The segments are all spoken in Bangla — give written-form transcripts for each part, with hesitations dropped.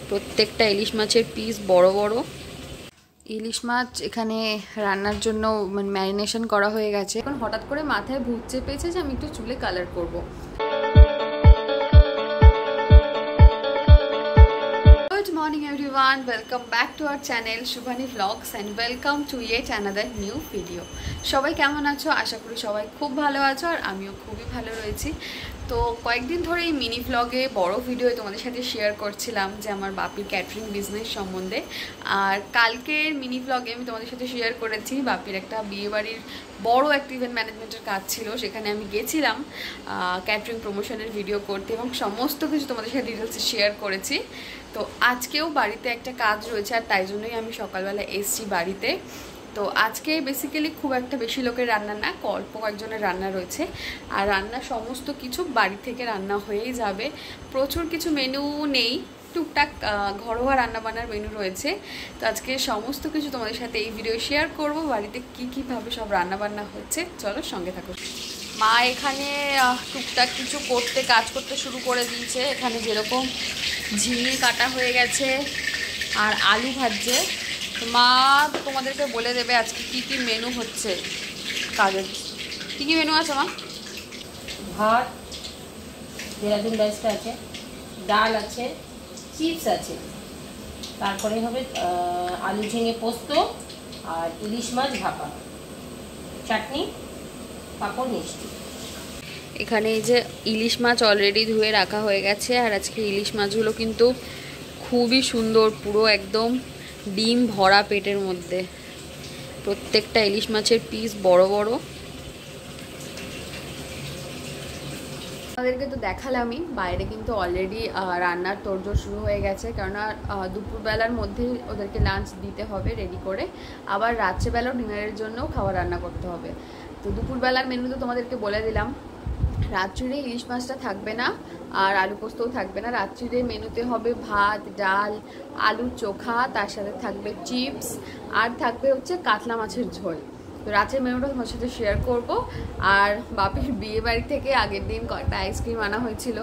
প্রত্যেকটা ইলিশ মাছের পিস বড় বড়। ইলিশ মাছ এখানে রান্নার জন্য ম্যারিনেশন করা হয়ে গেছে। এখন হঠাৎ করে মাথায় ভূত চেপেছে যে আমি একটু চুলে কালার করব। Good morning everyone, welcome back to our channel Shubhani Vlogs and welcome to yet another new video. সবাই কেমন আছো? আশা করি সবাই খুব ভালো আছো আর আমিও খুবই ভালো রয়েছি। তো কয়েকদিন ধরে এই মিনি ভ্লগে বড় ভিডিও তোমাদের সাথে শেয়ার করছিলাম যে আমার বাপির ক্যাটারিং বিজনেস সম্বন্ধে। আর কালকের মিনি ভ্লগে আমি তোমাদের সাথে শেয়ার করেছি বাপির একটা বিয়েবাড়ির বড় একটা ইভেন্ট ম্যানেজমেন্টের কাজ ছিল, সেখানে আমি গেছিলাম ক্যাটারিং প্রমোশনের ভিডিও করতে এবং সমস্ত কিছু তোমাদের সাথে ডিটেলসে শেয়ার করেছি। তো আজকেও বাড়িতে একটা কাজ রয়েছে আর তাই জন্যই আমি সকালবেলা এসছি বাড়িতে। তো আজকে বেসিক্যালি খুব একটা বেশি লোকের রান্না না, অল্প কয়েকজনের রান্না রয়েছে আর রান্না সমস্ত কিছু বাড়ি থেকে রান্না হয়েই যাবে। প্রচুর কিছু মেনু নেই, টুকটাক ঘরোয়া রান্নাবান্নার মেনু রয়েছে। তো আজকে সমস্ত কিছু তোমাদের সাথে এই ভিডিও শেয়ার করব, বাড়িতে কীভাবে সব রান্নাবান্না হচ্ছে। চলো সঙ্গে থাকো। মা এখানে টুকটাক কিছু কাজ করতে শুরু করে দিয়েছে। এখানে যেরকম ঝিঙে কাটা হয়ে গেছে আর আলু ভাজছে। মা তোমাদেরকে বলে দেবে আজকে কি কি মেনু হচ্ছে কাজের। কি কি মেনু আছে মা? ভাত, দেরাদুন রাইসটা আছে, ডাল আছে, চিপস আছে, তারপরে হবে আলু ঝিঙে পোস্ত আর ইলিশ মাছ ভাপা, চাটনি, পাঁপড়, মিষ্টি। এখানে এই যে ইলিশ মাছ অলরেডি ধুয়ে রাখা হয়ে গেছে আর আজকে ইলিশ মাছগুলো কিন্তু খুবই সুন্দর, পুরো একদম ডিম ভরা পেটের মধ্যে। প্রত্যেকটা ইলিশ মাছের পিস বড় বড়। আমাদেরকে তো দেখালামই, বাইরে কিন্তু অলরেডি রান্নার তোড়জোড় শুরু হয়ে গেছে, কেননা দুপুরবেলার মধ্যেই ওদেরকে লাঞ্চ দিতে হবে রেডি করে, আবার রাত্রেবেলাও ডিনারের জন্যও খাবার রান্না করতে হবে। তো দুপুরবেলার মেনু তো তোমাদেরকে বলে দিলাম। রাত্রিরে ইলিশ মাছটা থাকবে না আর আলু পোস্তও থাকবে না। রাত্রিরে মেনুতে হবে ভাত, ডাল, আলুর চোখা, তার সাথে থাকবে চিপস আর থাকবে হচ্ছে কাতলা মাছের ঝোল। তো রাতের মেনুটা তোমার সাথে শেয়ার করব। আর বাপির বিয়ে বাড়ি থেকে আগের দিন কয়েকটা আইসক্রিম আনা হয়েছিল,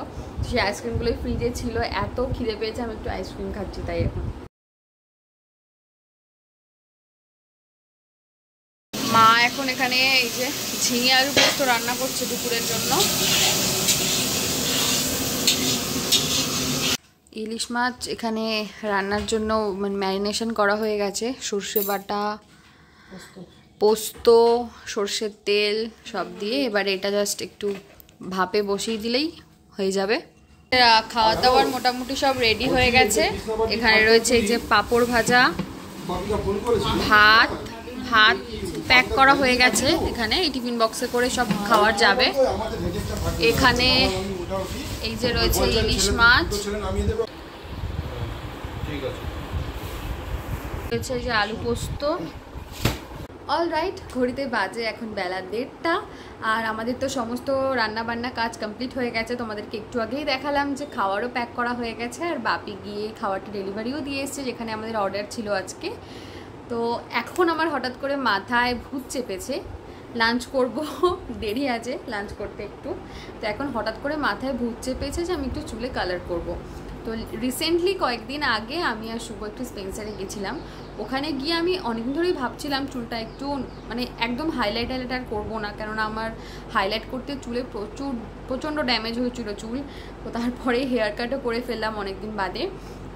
সেই আইসক্রিমগুলোই ফ্রিজে ছিল। এত খিদে পেয়েছে আমি একটু আইসক্রিম খাচ্ছি তাই এখন। মা এখন এখানে এই যে ঝিঙে আলু পোস্ত রান্না করছে দুপুরের জন্য। ইলিশ মাছ এখানে রান্নার জন্য ম্যারিনেশন করা হয়ে গেছে। সর্ষে বাটা, পোস্ত, সর্ষের তেল সব দিয়ে এবারে এটা জাস্ট একটু ভাপে বসিয়ে দিলেই হয়ে যাবে। খাওয়া দাওয়ার মোটামুটি সব রেডি হয়ে গেছে। এখানে রয়েছে এই যে পাঁপড় ভাজা, ভাত প্যাক করা হয়ে গেছে। এখানে এই টিফিন বক্সে করে সব খাওয়ার যাবে। এখানে এই যে রয়েছে ইলিশ মাছ, রয়েছে যে আলু পোস্ত। অলরাইট, ঘড়িতে বাজে এখন বেলা 1:30 আর আমাদের তো সমস্ত রান্নাবান্না কাজ কমপ্লিট হয়ে গেছে। তোমাদেরকে একটু আগেই দেখালাম যে খাওয়ারও প্যাক করা হয়ে গেছে আর বাপি গিয়ে খাওয়ারটা ডেলিভারিও দিয়ে এসছে, যেখানে আমাদের অর্ডার ছিল আজকে। তো এখন আমার হঠাৎ করে মাথায় ভূত চেপেছে, লাঞ্চ করব, দেরি আছে লাঞ্চ করতে একটু। তো এখন হঠাৎ করে মাথায় ভূত চেপেছে যে আমি একটু চুলে কালার করব। তো রিসেন্টলি কয়েকদিন আগে আমি আর শুভ একটু স্পেন্সারে গেছিলাম। ওখানে গিয়ে আমি অনেকদিন ধরেই ভাবছিলাম চুলটা একটু একদম হাইলাইট আর করবো না, কেননা আমার হাইলাইট করতে চুলে প্রচণ্ড ড্যামেজ হয়েছিল চুল। তো তারপরে হেয়ার কাটও করে ফেললাম অনেকদিন বাদে।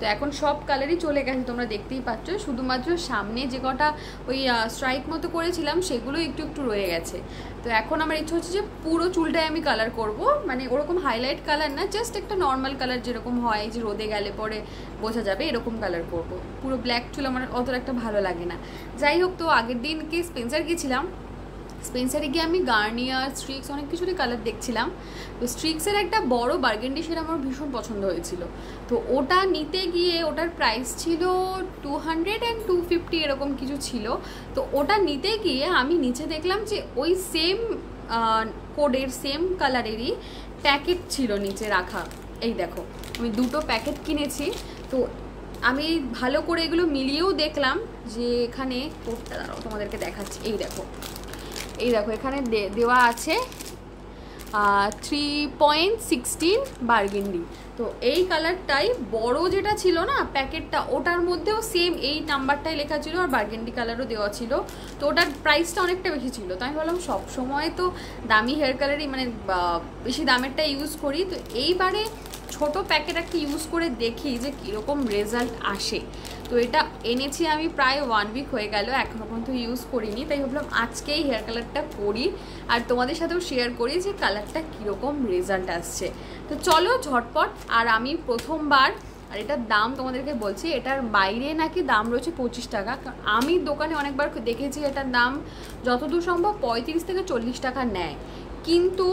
তো এখন সব কালারই চলে গেছে, তোমরা দেখতেই পাচ্ছ। শুধুমাত্র সামনে যে কটা ওই স্ট্রাইপ মতো করেছিলাম সেগুলো একটু একটু রয়ে গেছে। তো এখন আমার ইচ্ছা হচ্ছে যে পুরো চুলটাই আমি কালার করব, ওরকম হাইলাইট কালার না, জাস্ট একটা নর্মাল কালার যেরকম হয় যে রোদে গেলে পরে বোঝা যাবে এরকম কালার করব। পুরো ব্ল্যাক চুল আমার অতটা একটা ভালো লাগে না। যাই হোক, তো আগের দিনকে স্পেন্সার গেছিলাম। স্পেন্সারে গিয়ে আমি গার্নিয়ার, স্ট্রিক্স অনেক কিছুরই কালার দেখছিলাম। তো স্ট্রিক্সের একটা বড় বার্গেন্ডি শেড আমার ভীষণ পছন্দ হয়েছিল। তো ওটা নিতে গিয়ে ওটার প্রাইস ছিল 200 and 250 এরকম কিছু ছিল। তো ওটা নিতে গিয়ে আমি নিচে দেখলাম যে ওই সেম কোডের সেম কালারেরই প্যাকেট ছিল নিচে রাখা। এই দেখো, আমি দুটো প্যাকেট কিনেছি। তো আমি ভালো করে এগুলো মিলিয়েও দেখলাম যে এখানে কোডটা দাঁড়াও তোমাদেরকে দেখাচ্ছি। এই দেখো এখানে দেওয়া আছে 3.16 বার্গেন্ডি। তো এই কালারটাই বড় যেটা ছিল না প্যাকেটটা, ওটার মধ্যেও সেম এই নাম্বারটাই লেখা ছিল আর বার্গেন্ডি কালারও দেওয়া ছিল। তো ওটার প্রাইসটা অনেকটা বেশি ছিল। তো আমি ভাবলাম সবসময় তো দামি হেয়ার কালারই মানে বেশি দামেরটা ইউজ করি, তো এইবারে ছোট প্যাকেট একটা ইউজ করে দেখি যে কীরকম রেজাল্ট আসে। তো এটা এনেছি আমি প্রায় 1 উইক হয়ে গেল, এখনও পর্যন্ত ইউজ করিনি। তাই ভাবলাম আজকেই হেয়ার কালারটা করি আর তোমাদের সাথেও শেয়ার করি যে কালারটা কীরকম রেজাল্ট আসছে। তো চলো ঝটপট। আর আমি প্রথমবার, আর এটার দাম তোমাদেরকে বলছি, এটার বাইরে নাকি দাম রয়েছে 25 টাকা। আমি দোকানে অনেকবার দেখেছি এটার দাম যতদূর সম্ভব 35 থেকে 40 টাকা নেয়, কিন্তু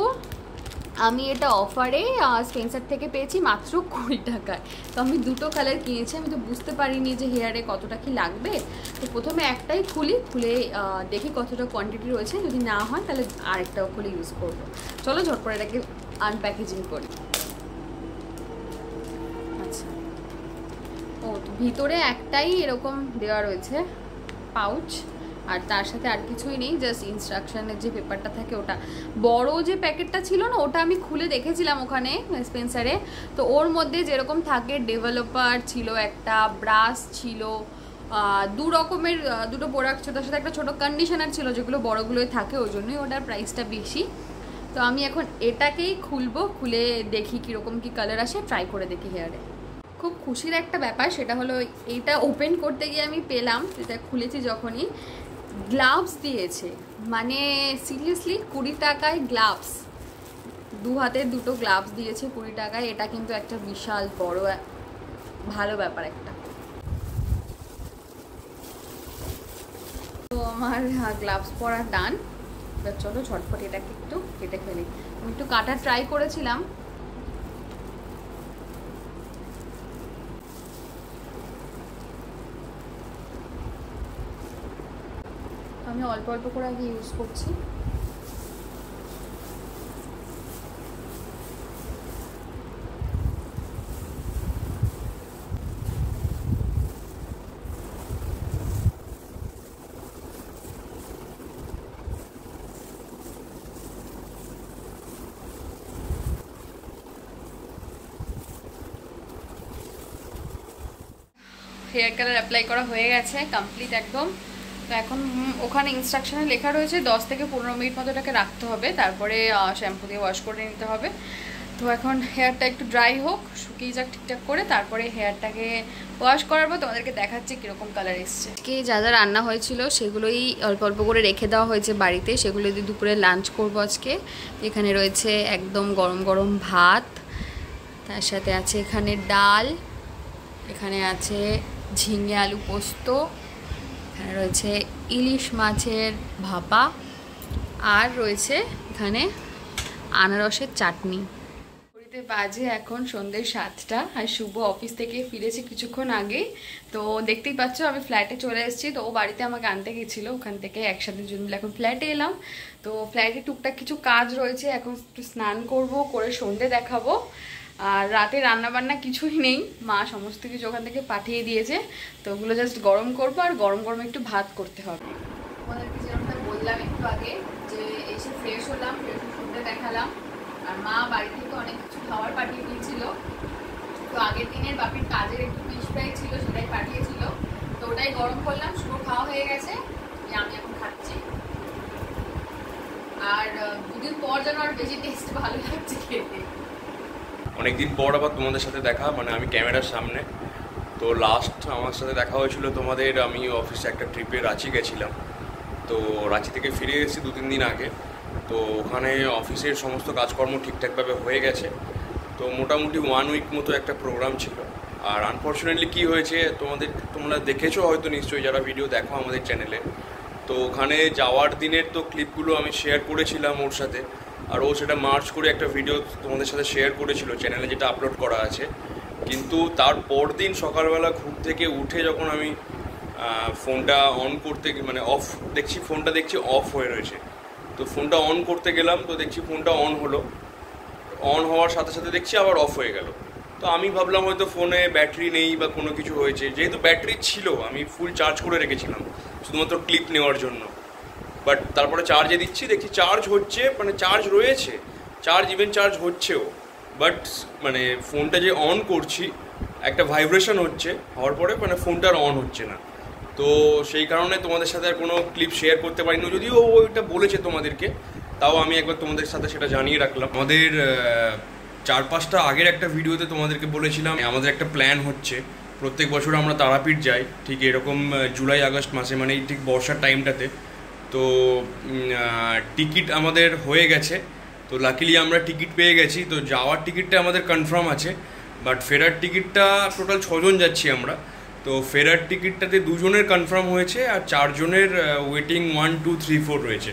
আমি এটা অফারে স্পেন্সার থেকে পেয়েছি মাত্র 20 টাকায়। তো আমি দুটো কালার কিনেছি। আমি তো বুঝতে পারিনি যে হেয়ারে কতটা কি লাগবে। তো প্রথমে একটাই খুলে দেখি কতটা কোয়ান্টিটি রয়েছে, যদি না হয় তাহলে আরেকটাও খুলে ইউজ করবো। চলো ঝটপট এটাকে আনপ্যাকেজিং করি। আচ্ছা, ও তো ভিতরে একটাই এরকম দেওয়া রয়েছে পাউচ, আর তার সাথে আর কিছুই নেই, জাস্ট ইনস্ট্রাকশনের যে পেপারটা থাকে ওটা। বড় যে প্যাকেটটা ছিল না ওটা আমি খুলে দেখেছিলাম ওখানে স্পেন্সারে। তো ওর মধ্যে যেরকম থাকে ডেভেলপার ছিল, একটা ব্রাশ ছিল, দু রকমের দুটো প্রোডাক্ট ছিল, তার সাথে একটা ছোটো কন্ডিশনার ছিল, যেগুলো বড়গুলোই থাকে, ওই জন্যই ওটার প্রাইসটা বেশি। তো আমি এখন এটাকেই খুলবো, খুলে দেখি কীরকম কী কালার আসে, ট্রাই করে দেখি হেয়ারে। খুব খুশির একটা ব্যাপার সেটা হলো এইটা ওপেন করতে গিয়ে আমি পেলাম, এটা খুলেছি যখনই, গ্লাভস দিয়েছে। মানে সিরিয়াসলি 20 টাকায় গ্লাভস, দু হাতে দুটো গ্লাভস দিয়েছে 20 টাকায়। এটা কিন্তু একটা বিশাল বড় ভালো ব্যাপার একটা। তো আমার গ্লাভস পরা ডান। এবার চলো ঝটপট এটাকে একটু কেটে ফেলি। আমি একটু কাটা ট্রাই করেছিলাম, আমি অল্প অল্প করে আগে ইউজ করছি। হেয়ার কালার অ্যাপ্লাই করা হয়ে গেছে কমপ্লিট একদম। তো এখন ওখানে ইনস্ট্রাকশনে লেখা রয়েছে 10 থেকে 15 মিনিট মতো এটাকে রাখতে হবে, তারপরে শ্যাম্পু দিয়ে ওয়াশ করে নিতে হবে। তো এখন হেয়ারটা একটু ড্রাই হোক, শুকিয়ে যাক ঠিকঠাক করে, তারপরে হেয়ারটাকে ওয়াশ করার পর তোমাদেরকে দেখাচ্ছি কীরকম কালার এসছে। যা যা রান্না হয়েছিল সেগুলোই অল্প অল্প করে রেখে দেওয়া হয়েছে বাড়িতে, সেগুলো দিয়ে দুপুরে লাঞ্চ করবো আজকে। এখানে রয়েছে একদম গরম গরম ভাত, তার সাথে আছে এখানে ডাল, এখানে আছে ঝিঙে আলু পোস্ত, এখানে রয়েছে ইলিশ মাছের ভাপা, আর রয়েছে এখানে আনারসের চাটনি। ঘড়িতে বাজে এখন সন্ধ্যে 7টা, আর শুভ অফিস থেকে ফিরেছে কিছুক্ষণ আগে। তো দেখতেই পাচ্ছ আমি ফ্ল্যাটে চলে এসেছি। তো ও বাড়িতে আমাকে আনতে গেছিলো, ওখান থেকে একসাথে জন্য এখন ফ্ল্যাটে এলাম। তো ফ্ল্যাটে টুকটাক কিছু কাজ রয়েছে, এখন একটু স্নান করবো, করে সন্ধ্যে দেখাবো। আর রাতে রান্নাবান্না কিছুই নেই, মা সমস্ত কিছু ওখান থেকে পাঠিয়ে দিয়েছে। তো ওগুলো জাস্ট গরম করবো, আর গরম গরম একটু ভাত করতে হবে। তোমাদেরকে যেরকমটা বললাম একটু আগে, যে এসে ফ্রেশ হলাম, ফ্রেশ সন্ধ্যে দেখালাম, আর মা বাড়ি থেকে অনেক কিছু খাবার পাঠিয়ে দিয়েছিল। তো আগের দিনের বাপির কাজের একটু ফিশ ফ্রাই ছিল, সেটাই পাঠিয়েছিল। তো ওটাই গরম করলাম, শুভ খাওয়া হয়ে গেছে, আমি এখন খাচ্ছি। আর দুদিন পর যেন আর বেশি টেস্ট ভালো লাগছে খেতে। অনেকদিন পর আবার তোমাদের সাথে দেখা, মানে আমি ক্যামেরার সামনে। তো লাস্ট আমার সাথে দেখা হয়েছিল তোমাদের, আমি অফিসে একটা ট্রিপে রাঁচি গেছিলাম। তো রাঁচি থেকে ফিরে এসেছি 2-3 দিন আগে। তো ওখানে অফিসের সমস্ত কাজকর্ম ঠিকঠাকভাবে হয়ে গেছে। তো মোটামুটি 1 উইক মতো একটা প্রোগ্রাম ছিল। আর আনফর্চুনেটলি কী হয়েছে, তোমরা দেখেছো হয়তো নিশ্চয়ই, যারা ভিডিও দেখো আমাদের চ্যানেলে। তো ওখানে যাওয়ার দিনের তো ক্লিপগুলো আমি শেয়ার করেছিলাম ওর সাথে, আর ও সেটা মার্চ করে একটা ভিডিও তোমাদের সাথে শেয়ার করেছিল চ্যানেলে, যেটা আপলোড করা আছে। কিন্তু তার পর দিন সকালবেলা ঘুম থেকে উঠে যখন আমি ফোনটা অন করতে মানে ফোনটা দেখছি অফ হয়ে রয়েছে। তো ফোনটা অন করতে গেলাম, তো দেখছি ফোনটা অন হলো, অন হওয়ার সাথে সাথে দেখছি আবার অফ হয়ে গেল। তো আমি ভাবলাম হয়তো ফোনে ব্যাটারি নেই বা কোনো কিছু হয়েছে, যেহেতু ব্যাটারি ছিল আমি ফুল চার্জ করে রেখেছিলাম শুধুমাত্র ক্লিপ নেওয়ার জন্য। বাট তারপরে চার্জে দিচ্ছি, দেখছি চার্জ হচ্ছে, মানে চার্জ রয়েছে, চার্জ ইভেন চার্জ হচ্ছেও, বাট মানে ফোনটা যে অন করছি একটা ভাইব্রেশন হচ্ছে, হওয়ার পরে মানে ফোনটা আর অন হচ্ছে না। তো সেই কারণে তোমাদের সাথে আর কোনো ক্লিপ শেয়ার করতে পারিনি, যদিও ওইটা বলেছে তোমাদেরকে, তাও আমি একবার তোমাদের সাথে সেটা জানিয়ে রাখলাম। আমাদের 4-5টা আগের একটা ভিডিওতে তোমাদেরকে বলেছিলাম আমাদের একটা প্ল্যান হচ্ছে, প্রত্যেক বছর আমরা তারাপীঠ যাই ঠিক এরকম জুলাই আগস্ট মাসে, মানে এই ঠিক বর্ষার টাইমটাতে। তো টিকিট আমাদের হয়ে গেছে, তো লাকিলি আমরা টিকিট পেয়ে গেছি। তো যাওয়ার টিকিটটা আমাদের কনফার্ম আছে, বাট ফেরার টিকিটটা টোটাল 6 জন যাচ্ছি আমরা। তো ফেরার টিকিটটাতে 2 জনের কনফার্ম হয়েছে আর 4 জনের ওয়েটিং 1, 2, 3, 4 রয়েছে।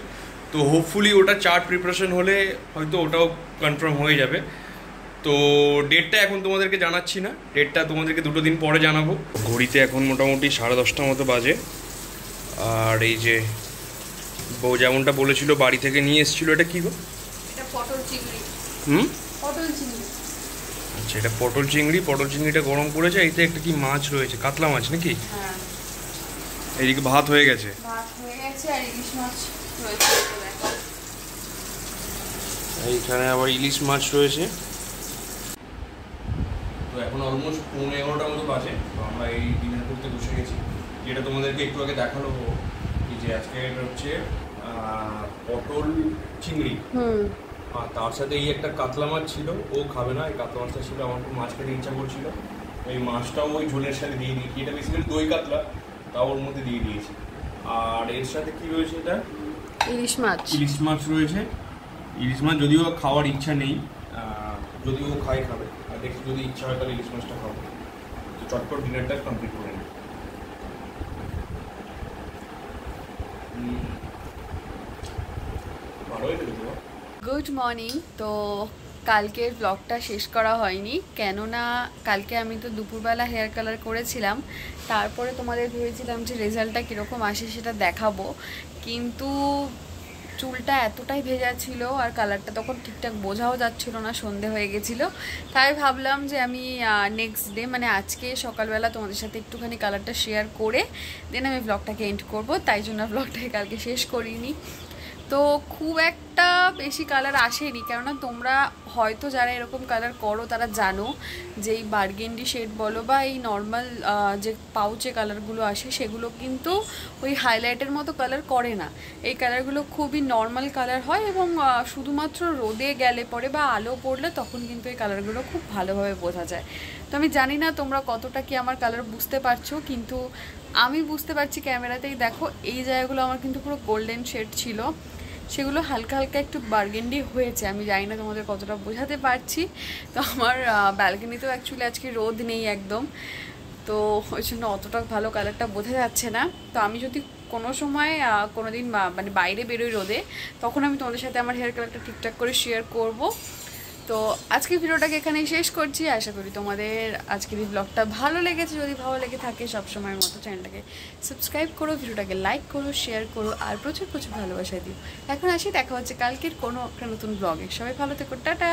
তো হোপফুলি ওটা চার্ট প্রিপারেশন হলে হয়তো ওটাও কনফার্ম হয়ে যাবে। তো ডেটটা এখন তোমাদেরকে জানাচ্ছি না, ডেটটা তোমাদেরকে 2 দিন পরে জানাবো। ঘড়িতে এখন মোটামুটি 10:30 মতো বাজে। আর এই যে বউ যেমনটা বলেছিল বাড়ি থেকে নিয়ে এসেছিল, এটা কি গো? এটা পটল চিংড়ি। পটল চিংড়ি। আচ্ছা, এটা পটল চিংড়ি। পটল চিংড়িটা গরম করেছে। এইতে একটা কি মাছ রয়েছে, কাতলা মাছ নাকি? হ্যাঁ। এইদিকে ভাত হয়ে গেছে। ভাত হয়ে গেছে আর ইলিশ মাছ রয়েছে। এইখানে আবার ইলিশ মাছ রয়েছে। তো এখন অলমোস্ট 11:30 মতো বাজে। তো আমরা এই ডিনার করতে বসে গেছি, যেটা তোমাদেরকে একটু আগে দেখালো কি যে আজকে হচ্ছে পটল চিংড়ি, আর তার সাথে এই একটা কাতলা মাছ ছিল। ও খাবে না, এই কাতলা মাছটা ছিল, আমার খুব মাছ খেতে ইচ্ছা করছিল। এই মাছটাও ওই ঝোলের সাথে দিয়ে দিয়েছি। এটা বেসিক্যালি দই কাতলা, তাও ওর মধ্যে দিয়ে দিয়েছি। আর এর সাথে কি রয়েছে, এটা ইলিশ মাছ। ইলিশ মাছ রয়েছে। ইলিশ মাছ যদিও খাওয়ার ইচ্ছা নেই, যদিও খাবে, আর দেখি যদি ইচ্ছা হয় তাহলে ইলিশ মাছটা খাবো। তো চটপট ডিনারটা কমপ্লিট করে নিই। ভালো হয়েছে তো। Good morning. তো কালকের ব্লগটা শেষ করা হয়নি, কেননা কালকে আমি তো দুপুরবেলা হেয়ার কালার করেছিলাম, তারপরে তোমাদের ভেবেছিলাম যে রেজাল্টটা কীরকম আসে সেটা দেখাবো, কিন্তু চুলটা এতটাই ভেজা ছিল আর কালারটা তখন ঠিকঠাক বোঝাও যাচ্ছিল না, সন্ধে হয়ে গেছিলো। তাই ভাবলাম যে আমি নেক্সট ডে মানে আজকে সকালবেলা তোমাদের সাথে একটুখানি কালারটা শেয়ার করে দেন আমি ব্লগটাকে এন্ড করব, তাই জন্য ব্লগটাকে কালকে শেষ করিনি। তো খুব একটা বেশি কালার আসেনি, কেননা তোমরা হয়তো যারা এরকম কালার করো তারা জানো যে এই বার্গেন্ডি শেড বলো বা এই নর্মাল যে পাউচে কালারগুলো আসে সেগুলো কিন্তু ওই হাইলাইটের মতো কালার করে না। এই কালারগুলো খুবই নর্মাল কালার হয় এবং শুধুমাত্র রোদে গেলে পরে বা আলো পড়লে তখন কিন্তু এই কালারগুলো খুব ভালোভাবে বোঝা যায়। তো আমি জানি না তোমরা কতটা কি আমার কালার বুঝতে পারছো, কিন্তু আমি বুঝতে পারছি ক্যামেরাতেই। দেখো এই জায়গাগুলো আমার কিন্তু পুরো গোল্ডেন শেড ছিল, সেগুলো হালকা হালকা একটু বার্গেন্ডি হয়েছে। আমি জানি না তোমাদের কতটা বোঝাতে পারছি। তো আমার ব্যালকনিতেও অ্যাকচুয়ালি আজকে রোদ নেই একদম, তো ওই জন্য অতটা ভালো কালারটা বোঝা যাচ্ছে না। তো আমি যদি কোনো সময় কোনো দিন মানে বাইরে বেরোই রোদে, তখন আমি তোমাদের সাথে আমার হেয়ার কালারটা ঠিকঠাক করে শেয়ার করব। তো আজকের ভিডিওটাকে এখানেই শেষ করছি। আশা করি তোমাদের আজকের এই ব্লগটা ভালো লেগেছে। যদি ভালো লেগে থাকে সবসময়ের মতো চ্যানেলটাকে সাবস্ক্রাইব করো, ভিডিওটাকে লাইক করো, শেয়ার করো আর প্রচুর প্রচুর ভালোবাসা দিও। এখন আসি, দেখা হচ্ছে কালকের কোনো একটা নতুন ব্লগে। সবাই ভালো থেকো, টাটা।